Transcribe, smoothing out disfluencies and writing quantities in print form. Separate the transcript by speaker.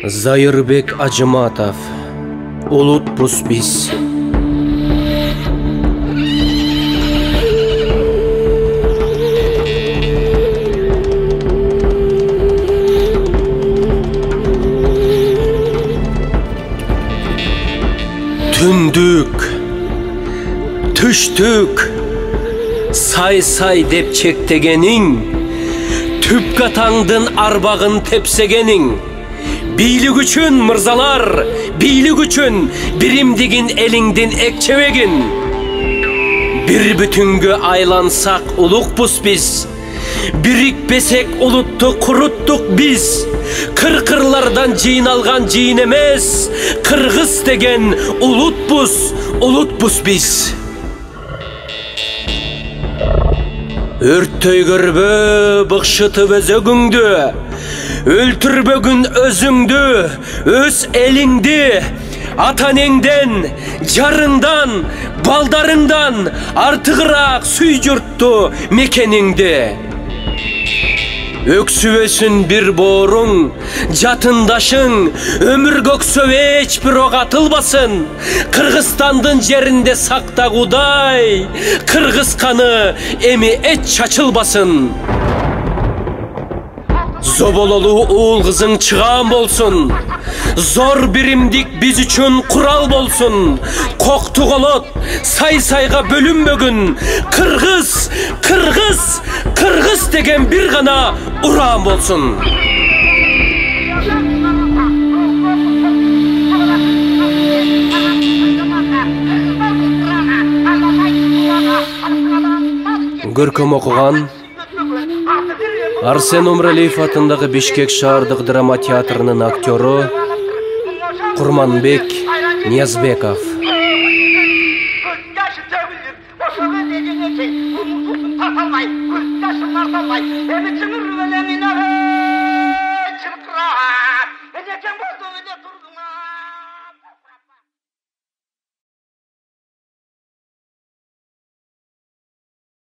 Speaker 1: Zayırbek Acımatov, Ulutbuz biz. Tündük, tüştük, say dep çektegenin, tüpkatandın arbağın tepsegenin. Biylik üçün mırzalar, biylik üçün birimdigin elingdin ekçevegin. Bir bütüngü aylansak Ulutbuz biz, birikpesek uluttu kuruttuk biz. Kırkırlardan ciyin algan ciyin emez, Kırgız degen Ulutbuz biz. Örttөй көрбө бықшытып өзөгүңдү, өлтүрбөгүн өзүңдү, өз элиңди, атанеңден, жарыңдан, балдарыңдан артыгыраак сүй журтту мекениңди. Өксүбөсүн bir бооруң, жатындашың, өмүр көксөбө эч бир ок атылбасын. Кыргызстандын жеринде сактагудай, кыргыз каны эми эч чачылбасын. Зобололуу уул кызың чыгаан болсун. Зор биримдик биз үчүн курал болсун. Коктуголот сай-сайга бөлүнбөгүн. Кыргыз деген бир гана ураан болсун. Көркөм окуган Арсен Умралиев атындагы Бишкек шаардык драма театрынын актёру Курманбек Ниязбеков.